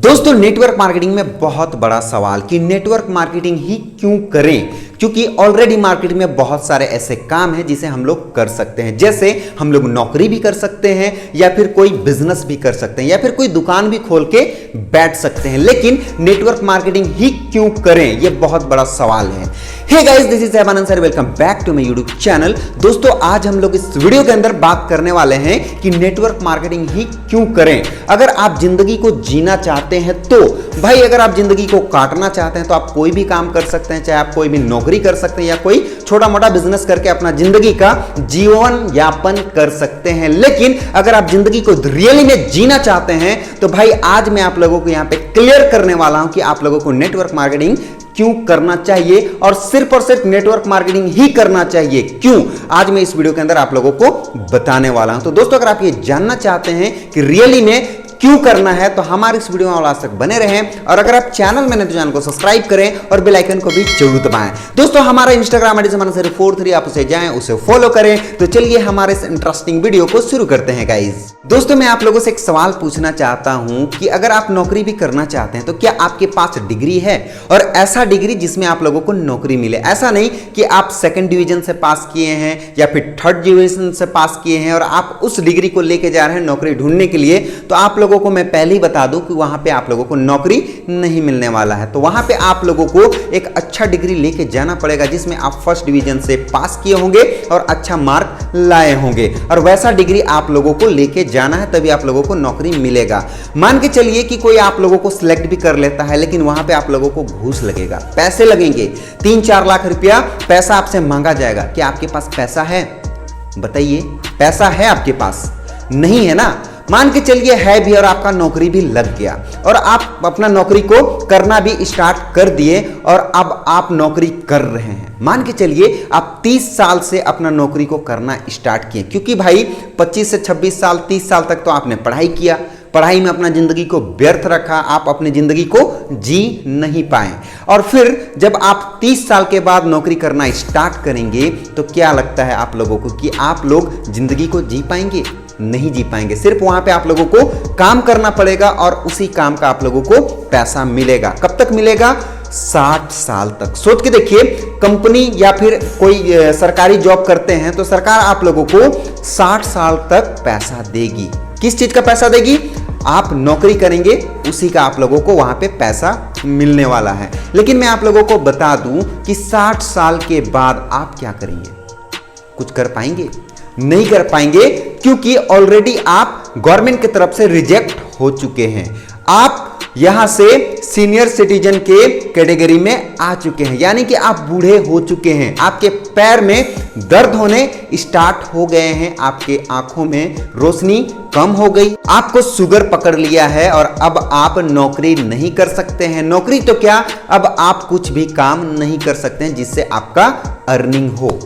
दोस्तों network marketing में बहुत बड़ा सवाल कि नेटवर्क मार्केटिंग ही क्यों करें, क्योंकि ऑलरेडी मार्केट में बहुत सारे ऐसे काम हैं जिसे हम लोग कर सकते हैं। जैसे हम लोग नौकरी भी कर सकते हैं या फिर कोई बिजनेस भी कर सकते हैं या फिर कोई दुकान भी खोल के बैठ सकते हैं, लेकिन नेटवर्क मार्केटिंग ही क्यों करें, यह बहुत बड़ा सवाल है। Hey guys, this is Sahban sir, welcome back to my YouTube channel. दोस्तों आज हम लोग इस वीडियो के अंदर बात करने वाले हैं कि नेटवर्क मार्केटिंग ही क्यों करें। अगर आप जिंदगी को जीना चाहते हैं तो भाई, अगर आप जिंदगी को काटना चाहते हैं तो आप कोई भी काम कर सकते हैं, चाहे आप कोई भी नौकरी कर सकते हैं या कोई छोटा मोटा बिजनेस करके अपना जिंदगी का जीवन यापन कर सकते हैं। लेकिन अगर आप जिंदगी को रियली में जीना चाहते हैं तो भाई आज मैं आप लोगों को यहां पे क्लियर करने वाला हूं कि आप लोगों को नेटवर्क मार्केटिंग क्यों करना चाहिए और सिर्फ नेटवर्क मार्केटिंग ही करना चाहिए क्यों, आज मैं इस वीडियो के अंदर आप लोगों को बताने वाला हूं। तो दोस्तों अगर आप ये जानना चाहते हैं कि रियली में क्यों करना है तो हमारे इस वीडियो में लास्ट तक बने रहें, और अगर आप चैनल में नए तो चैनल को सब्सक्राइब करें और बेल आइकन को भी जरूर दबाएं। दोस्तों हमारा इंस्टाग्राम आईडी @43 आप उसे जाएं, उसे फॉलो करें। तो चलिए हमारे इस इंटरेस्टिंग वीडियो को शुरू करते हैं गाइस। दोस्तों मैं आप लोगों से एक सवाल पूछना चाहता हूं कि अगर आप नौकरी भी करना चाहते हैं तो क्या आपके पास डिग्री है, और ऐसा डिग्री जिसमें आप लोगों को नौकरी मिले। ऐसा नहीं कि आप सेकंड डिवीजन से पास किए हैं या फिर थर्ड डिवीजन से पास किए हैं और आप उस डिग्री को लेके जा रहे हैं नौकरी ढूंढने के लिए, तो आप लोगों को मैं पहले ही बता दूं कि वहां पे आप लोगों को नौकरी नहीं मिलने वाला है। तो वहां पे आप लोगों को एक अच्छा डिग्री लेके जाना पड़ेगा जिसमें आप फर्स्ट डिवीजन से पास किए होंगे और अच्छा मार्क लाए होंगे, और वैसा डिग्री आप लोगों को लेके जाना है, तभी आप लोगों को नौकरी मिलेगा। मान के चलिए कि कोई आप लोगों को सिलेक्ट भी कर लेता है, लेकिन वहां पे आप लोगों को घूस लगेगा, पैसे लगेंगे, 3-4 लाख रुपया पैसा आपसे मांगा जाएगा। क्या आपके पास पैसा है? बताइए, पैसा है आपके पास? नहीं है ना। मान के चलिए है भी और आपका नौकरी भी लग गया और आप अपना नौकरी को करना भी स्टार्ट कर दिए और अब आप नौकरी कर रहे हैं। मान के चलिए आप 30 साल से अपना नौकरी को करना स्टार्ट किए, क्योंकि भाई 25 से 26 साल 30 साल तक तो आपने पढ़ाई किया, पढ़ाई में अपना जिंदगी को व्यर्थ रखा, आप अपनी जिंदगी को जी नहीं पाए, और फिर जब आप 30 साल के बाद नौकरी करना स्टार्ट करेंगे तो क्या लगता है आप लोगों को कि आप लोग जिंदगी को जी पाएंगे? नहीं जी पाएंगे। सिर्फ वहां पे आप लोगों को काम करना पड़ेगा और उसी काम का आप लोगों को पैसा मिलेगा। कब तक मिलेगा? 60 साल तक। सोच के देखिए, कंपनी या फिर कोई सरकारी जॉब करते हैं तो सरकार आप लोगों को 60 साल तक पैसा देगी। किस चीज का पैसा देगी? आप नौकरी करेंगे उसी का आप लोगों को वहां पे पैसा मिलने वाला है। लेकिन मैं आप लोगों को बता दूं कि 60 साल के बाद आप क्या करेंगे? कुछ कर पाएंगे? नहीं कर पाएंगे, क्योंकि ऑलरेडी आप गवर्नमेंट की तरफ से रिजेक्ट हो चुके हैं। आप यहां से सीनियर सिटीजन के कैटेगरी में आ चुके हैं, यानी कि आप बूढ़े हो चुके हैं, आपके पैर में दर्द होने स्टार्ट हो गए हैं, आपके आंखों में रोशनी कम हो गई, आपको शुगर पकड़ लिया है और अब आप नौकरी नहीं कर सकते हैं। नौकरी तो क्या, अब आप कुछ भी काम नहीं कर सकते हैं जिससे आपका अर्निंग हो।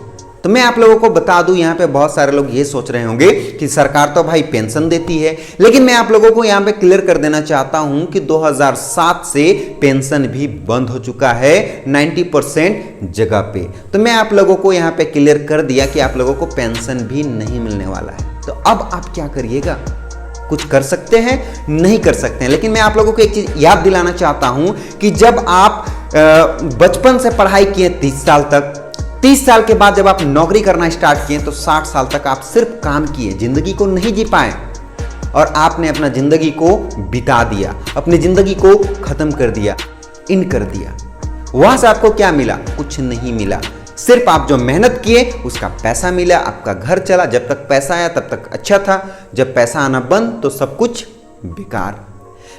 तो मैं आप लोगों को बता दूं, यहां पे बहुत सारे लोग ये सोच रहे होंगे कि सरकार तो भाई पेंशन देती है, लेकिन मैं आप लोगों को यहां पे क्लियर कर देना चाहता हूं कि 2007 से पेंशन भी बंद हो चुका है 90% जगह पे। तो मैं आप लोगों को यहां पे क्लियर कर दिया कि आप लोगों को पेंशन भी नहीं मिलने वाला है। तो अब आप क्या करिएगा? कुछ कर सकते हैं? नहीं कर सकते हैं। लेकिन मैं आप लोगों को एक चीज याद दिलाना चाहता हूं कि जब आप बचपन से पढ़ाई किए 30 साल तक, 30 साल के बाद जब आप नौकरी करना स्टार्ट किए तो 60 साल तक आप सिर्फ काम किए, जिंदगी को नहीं जी पाए, और आपने अपना जिंदगी को बिता दिया, अपनी जिंदगी को खत्म कर दिया, इन कर दिया। वहां से आपको क्या मिला? कुछ नहीं मिला। सिर्फ आप जो मेहनत किए उसका पैसा मिला, आपका घर चला। जब तक पैसा आया तब तक अच्छा था, जब पैसा आना बंद तो सब कुछ बेकार।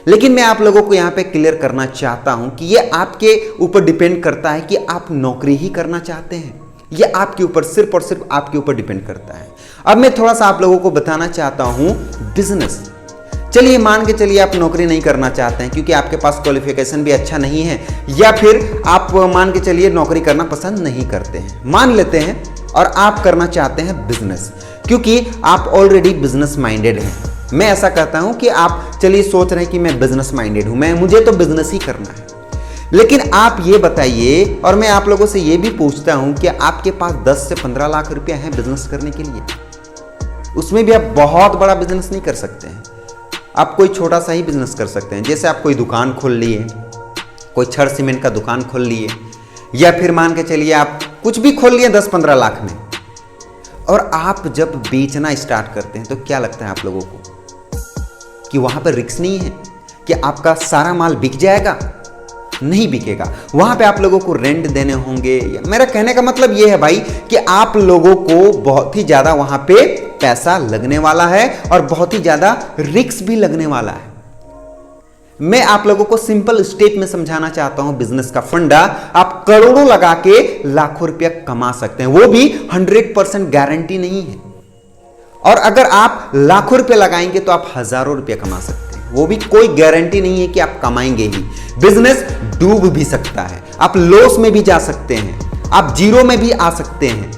लेकिन मैं आप लोगों को यहां पे क्लियर करना चाहता हूं कि ये आपके ऊपर डिपेंड करता है कि आप नौकरी ही करना चाहते हैं। ये आपके ऊपर, सिर्फ और सिर्फ आपके ऊपर डिपेंड करता है। अब मैं थोड़ा सा आप लोगों को बताना चाहता हूं बिजनेस। चलिए मान के चलिए आप नौकरी नहीं करना चाहते हैं क्योंकि आपके पास क्वालिफिकेशन भी अच्छा नहीं है, या फिर आप मान के चलिए नौकरी करना पसंद नहीं करते हैं, मान लेते हैं, और आप करना चाहते हैं बिजनेस, क्योंकि आप ऑलरेडी बिजनेस माइंडेड हैं। मैं ऐसा कहता हूं कि आप चलिए सोच रहे हैं कि मैं बिजनेस माइंडेड हूं, मुझे तो बिजनेस ही करना है। लेकिन आप ये बताइए, और मैं आप लोगों से ये भी पूछता हूं कि आपके पास 10 से 15 लाख रुपया है बिजनेस करने के लिए? उसमें भी आप बहुत बड़ा बिजनेस नहीं कर सकते हैं। आप कोई छोटा सा ही बिजनेस कर सकते हैं। जैसे आप कोई दुकान खोल लिए, कोई छड़ सीमेंट का दुकान खोल लिए, या फिर मान के चलिए आप कुछ भी खोल लिए 10-15 लाख में। और आप जब बेचना स्टार्ट करते हैं तो क्या लगता है आप लोगों को कि वहां पर रिस्क नहीं है कि आपका सारा माल बिक जाएगा? नहीं बिकेगा। वहां पे आप लोगों को रेंट देने होंगे। मेरा कहने का मतलब यह है भाई कि आप लोगों को बहुत ही ज्यादा वहां पे पैसा लगने वाला है और बहुत ही ज्यादा रिस्क भी लगने वाला है। मैं आप लोगों को सिंपल स्टेप में समझाना चाहता हूं बिजनेस का फंडा। आप करोड़ों लगा के लाखों रुपया कमा सकते हैं, वो भी 100% गारंटी नहीं है। और अगर आप लाखों रुपए लगाएंगे तो आप हजारों रुपए कमा सकते हैं, वो भी कोई गारंटी नहीं है कि आप कमाएंगे ही। बिजनेस डूब भी सकता है, आप लॉस में भी जा सकते हैं, आप जीरो में भी आ सकते हैं।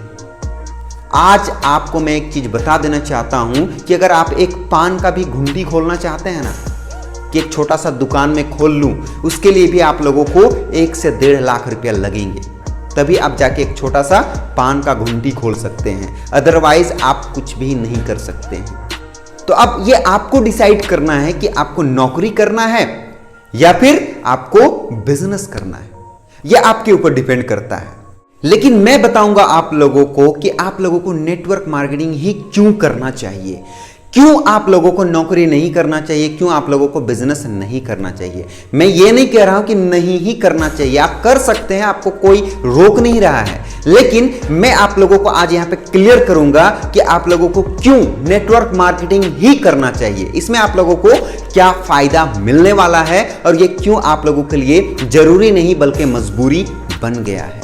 आज आपको मैं एक चीज बता देना चाहता हूं कि अगर आप एक पान का भी घुंडी खोलना चाहते हैं ना, कि एक छोटा सा दुकान में खोल लूं, उसके लिए भी आप लोगों को 1 से 1.5 लाख रुपया लगेंगे, तभी आप जाके एक छोटा सा पान का घुंडी खोल सकते हैं। अदरवाइज आप कुछ भी नहीं कर सकते हैं। तो अब ये आपको डिसाइड करना है कि आपको नौकरी करना है या फिर आपको बिजनेस करना है, यह आपके ऊपर डिपेंड करता है। लेकिन मैं बताऊंगा आप लोगों को कि आप लोगों को नेटवर्क मार्केटिंग ही क्यों करना चाहिए, क्यों आप लोगों को नौकरी नहीं करना चाहिए, क्यों आप लोगों को बिजनेस नहीं करना चाहिए। मैं ये नहीं कह रहा हूं कि नहीं ही करना चाहिए, आप कर सकते हैं, आपको कोई रोक नहीं रहा है। लेकिन मैं आप लोगों को आज यहां पे क्लियर करूंगा कि आप लोगों को क्यों नेटवर्क मार्केटिंग ही करना चाहिए, इसमें आप लोगों को क्या फायदा मिलने वाला है और ये क्यों आप लोगों के लिए जरूरी नहीं बल्कि मजबूरी बन गया है।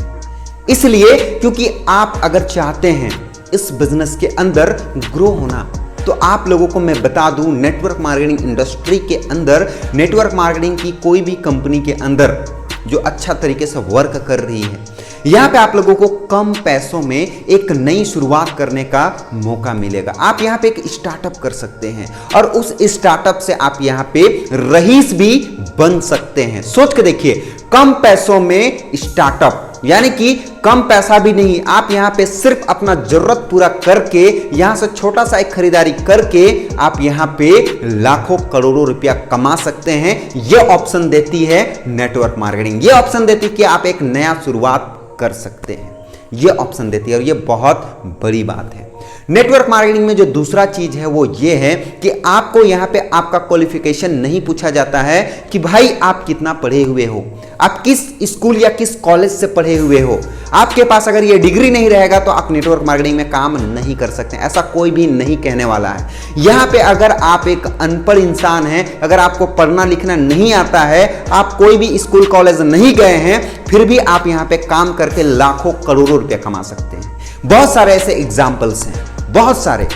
इसलिए क्योंकि आप अगर चाहते हैं इस बिजनेस के अंदर ग्रो होना, तो आप लोगों को मैं बता दूं नेटवर्क मार्केटिंग इंडस्ट्री के अंदर, नेटवर्क मार्केटिंग की कोई भी कंपनी के अंदर जो अच्छा तरीके से वर्क कर रही है, यहां पे आप लोगों को कम पैसों में एक नई शुरुआत करने का मौका मिलेगा। आप यहां पे एक स्टार्टअप कर सकते हैं और उस स्टार्टअप से आप यहां पे रईस भी बन सकते हैं। सोच के देखिए, कम पैसों में स्टार्टअप, यानी कि कम पैसा भी नहीं, आप यहां पे सिर्फ अपना जरूरत पूरा करके यहां से छोटा सा एक खरीदारी करके आप यहां पे लाखों करोड़ों रुपया कमा सकते हैं। यह ऑप्शन देती है नेटवर्क मार्केटिंग, यह ऑप्शन देती है कि आप एक नया शुरुआत कर सकते हैं, यह ऑप्शन देती है और यह बहुत बड़ी बात है। नेटवर्क मार्केटिंग में जो दूसरा चीज है वो ये है कि आपको यहां पे आपका क्वालिफिकेशन नहीं पूछा जाता है कि भाई आप कितना पढ़े हुए हो, आप किस स्कूल या किस कॉलेज से पढ़े हुए हो। आपके पास अगर ये डिग्री नहीं रहेगा तो आप नेटवर्क मार्केटिंग में काम नहीं कर सकते, ऐसा कोई भी नहीं कहने वाला है। यहां पे अगर आप एक अनपढ़ इंसान हैं, अगर आपको पढ़ना लिखना नहीं आता है, आप कोई भी स्कूल कॉलेज नहीं गए हैं, फिर भी आप यहां पे काम करके लाखों करोड़ों रुपए कमा सकते हैं। बहुत सारे ऐसे एग्जाम्पल्स हैं, बहुत सारे।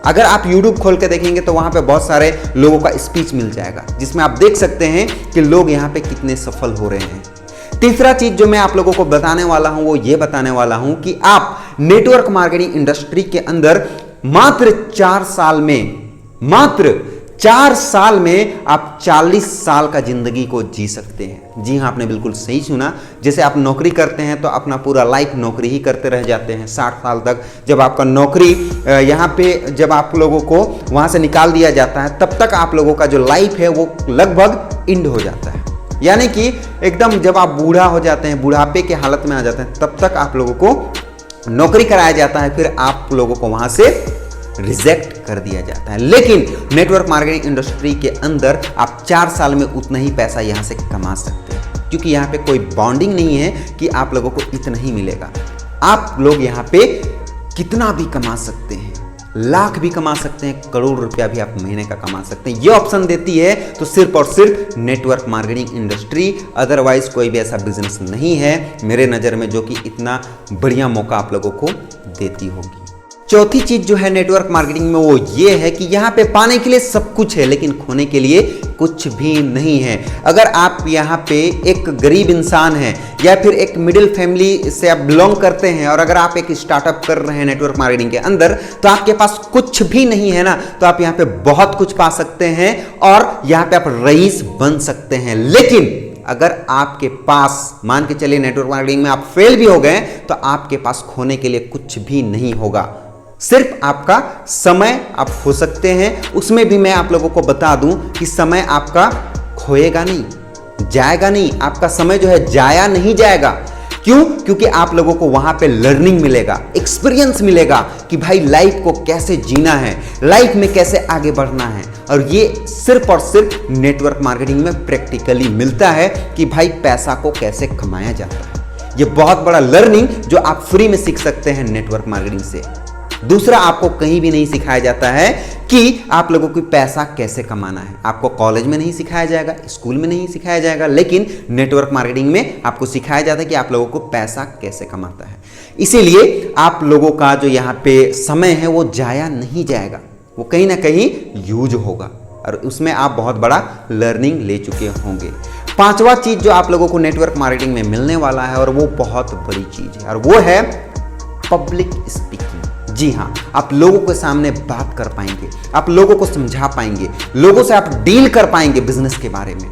अगर आप YouTube खोल के देखेंगे तो वहां पे बहुत सारे लोगों का स्पीच मिल जाएगा, जिसमें आप देख सकते हैं कि लोग यहां पे कितने सफल हो रहे हैं। तीसरा चीज जो मैं आप लोगों को बताने वाला हूं वो ये बताने वाला हूं कि आप नेटवर्क मार्केटिंग इंडस्ट्री के अंदर मात्र 4 साल में आप 40 साल का जिंदगी को जी सकते हैं। जी हां, आपने बिल्कुल सही सुना। जैसे आप नौकरी करते हैं तो अपना पूरा लाइफ नौकरी ही करते रह जाते हैं 60 साल तक। जब आपका नौकरी यहां पे जब आप लोगों को वहां से निकाल दिया जाता है, तब तक आप लोगों का जो लाइफ है वो लगभग एंड हो जाता है। यानी कि एकदम जब आप बूढ़ा हो जाते हैं, बुढ़ापे के हालत में आ जाते हैं, तब तक आप लोगों को नौकरी कराया जाता है, फिर आप लोगों को वहां से रिजेक्ट कर दिया जाता है। लेकिन नेटवर्क मार्केटिंग इंडस्ट्री के अंदर आप 4 साल में उतना ही पैसा यहां से कमा सकते हैं, क्योंकि यहां पे कोई बॉन्डिंग नहीं है कि आप लोगों को इतना ही मिलेगा। आप लोग यहां पे कितना भी कमा सकते हैं, लाख भी कमा सकते हैं, करोड़ रुपया भी आप महीने का कमा सकते हैं। ये ऑप्शन देती है तो सिर्फ और सिर्फ नेटवर्क मार्केटिंग इंडस्ट्री, अदरवाइज कोई भी ऐसा बिजनेस नहीं है मेरे नज़र में जो कि इतना बढ़िया मौका आप लोगों को देती होगी। चौथी चीज जो है नेटवर्क मार्केटिंग में वो ये है कि यहाँ पे पाने के लिए सब कुछ है लेकिन खोने के लिए कुछ भी नहीं है। अगर आप यहाँ पे एक गरीब इंसान हैं या फिर एक मिडिल फैमिली से आप बिलोंग करते हैं और अगर आप एक स्टार्टअप कर रहे हैं नेटवर्क मार्केटिंग के अंदर, तो आपके पास कुछ भी नहीं है ना, तो आप यहाँ पे बहुत कुछ पा सकते हैं और यहाँ पे आप रईस बन सकते हैं। लेकिन अगर आपके पास, मान के चलिए नेटवर्क मार्केटिंग में आप फेल भी हो गए, तो आपके पास खोने के लिए कुछ भी नहीं होगा। सिर्फ आपका समय आप खो सकते हैं। उसमें भी मैं आप लोगों को बता दूं कि समय आपका खोएगा नहीं, जाएगा नहीं, आपका समय जो है जाया नहीं जाएगा। क्यों? क्योंकि आप लोगों को वहां पे लर्निंग मिलेगा, एक्सपीरियंस मिलेगा कि भाई लाइफ को कैसे जीना है, लाइफ में कैसे आगे बढ़ना है। और ये सिर्फ और सिर्फ नेटवर्क मार्केटिंग में प्रैक्टिकली मिलता है कि भाई पैसा को कैसे कमाया जाता है। ये बहुत बड़ा लर्निंग जो आप फ्री में सीख सकते हैं नेटवर्क मार्केटिंग से। दूसरा, आपको कहीं भी नहीं सिखाया जाता है कि आप लोगों को पैसा कैसे कमाना है। आपको कॉलेज में नहीं सिखाया जाएगा, स्कूल में नहीं सिखाया जाएगा, लेकिन नेटवर्क मार्केटिंग में आपको सिखाया जाता है कि आप लोगों को पैसा कैसे कमाता है। इसीलिए आप लोगों का जो यहाँ पे समय है वो जाया नहीं जाएगा, वो कहीं ना कहीं यूज होगा और उसमें आप बहुत बड़ा लर्निंग ले चुके होंगे। पांचवा चीज जो आप लोगों को नेटवर्क मार्केटिंग में मिलने वाला है और वो बहुत बड़ी चीज है और वो है पब्लिक स्पीकिंग। जी हाँ, आप लोगों के सामने बात कर पाएंगे, आप लोगों को समझा पाएंगे, लोगों से आप डील कर पाएंगे बिजनेस के बारे में।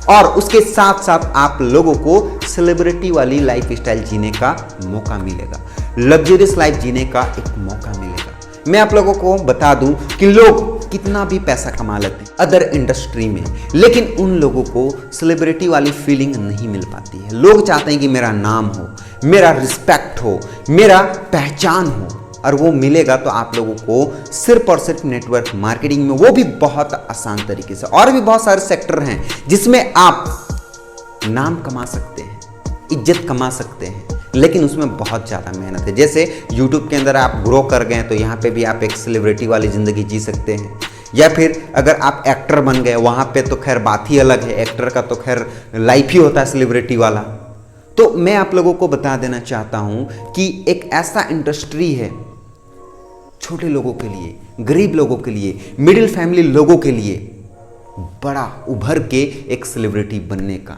और उसके साथ साथ आप लोगों को सेलिब्रिटी वाली लाइफ स्टाइल जीने का मौका मिलेगा, लग्जरियस लाइफ जीने का एक मौका मिलेगा। मैं आप लोगों को बता दूं कि लोग कितना भी पैसा कमा लेते हैं अदर इंडस्ट्री में, लेकिन उन लोगों को सेलिब्रिटी वाली फीलिंग नहीं मिल पाती है। लोग चाहते हैं कि मेरा नाम हो, मेरा रिस्पेक्ट हो, मेरा पहचान हो, और वो मिलेगा तो आप लोगों को सिर्फ और सिर्फ नेटवर्क मार्केटिंग में, वो भी बहुत आसान तरीके से। और भी बहुत सारे सेक्टर हैं जिसमें आप नाम कमा सकते हैं, इज्जत कमा सकते हैं, लेकिन उसमें बहुत ज़्यादा मेहनत है। जैसे यूट्यूब के अंदर आप ग्रो कर गए तो यहाँ पे भी आप एक सेलिब्रिटी वाली ज़िंदगी जी सकते हैं। या फिर अगर आप एक्टर बन गए, वहाँ पे तो खैर बात ही अलग है, एक्टर का तो खैर लाइफ ही होता है सेलिब्रिटी वाला। तो मैं आप लोगों को बता देना चाहता हूँ कि एक ऐसा इंडस्ट्री है छोटे लोगों के लिए, गरीब लोगों के लिए, मिडिल फैमिली लोगों के लिए, बड़ा उभर के एक सेलिब्रिटी बनने का,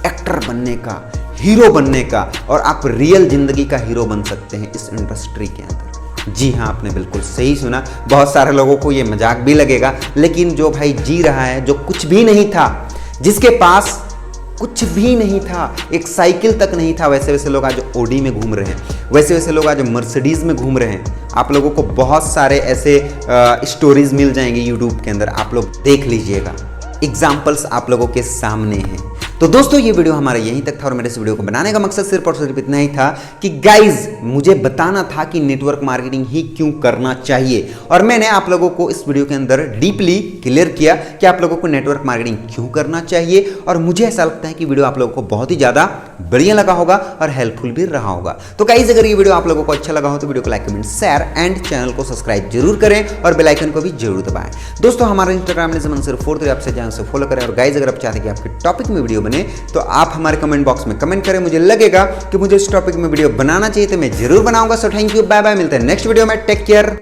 एक्टर बनने का, हीरो बनने का, और आप रियल जिंदगी का हीरो बन सकते हैं इस इंडस्ट्री के अंदर। जी हाँ, आपने बिल्कुल सही सुना। बहुत सारे लोगों को ये मजाक भी लगेगा, लेकिन जो भाई जी रहा है, जो कुछ भी नहीं था, जिसके पास कुछ भी नहीं था, एक साइकिल तक नहीं था, वैसे वैसे लोग आज ओडी में घूम रहे हैं, वैसे वैसे लोग आज मर्सिडीज में घूम रहे हैं। आप लोगों को बहुत सारे ऐसे स्टोरीज मिल जाएंगे यूट्यूब के अंदर, आप लोग देख लीजिएगा, एग्जाम्पल्स आप लोगों के सामने हैं। तो दोस्तों ये वीडियो हमारा यहीं तक था और मेरे इस वीडियो को बनाने का मकसद सिर्फ और सिर्फ इतना ही था कि गाइज मुझे बताना था कि नेटवर्क मार्केटिंग ही क्यों करना चाहिए, और मैंने आप लोगों को इस वीडियो के अंदर डीपली क्लियर किया कि आप लोगों को नेटवर्क मार्केटिंग क्यों करना चाहिए। और मुझे ऐसा लगता है कि वीडियो आप लोगों को बहुत ही ज़्यादा बढ़िया लगा होगा और हेल्पफुल भी रहा होगा। तो गाइज अगर ये वीडियो आप लोगों को अच्छा लगा हो तो वीडियो को like, comment, share and channel को सब्सक्राइब जरूर करें और बेल आइकन को भी जरूर दबाएं। दोस्तों हमारा इंस्टाग्राम @4 आपसे जाएं, उसे फॉलो करें। और गाइज अगर आप चाहते हैं कि आपके टॉपिक में वीडियो बने तो आप हमारे कमेंट बॉक्स में कमेंट करें। मुझे लगेगा कि मुझे इस टॉपिक में वीडियो बनाना चाहिए तो मैं जरूर बनाऊंगा। So thank you, bye bye, मिलते हैं नेक्स्ट वीडियो में। Take care.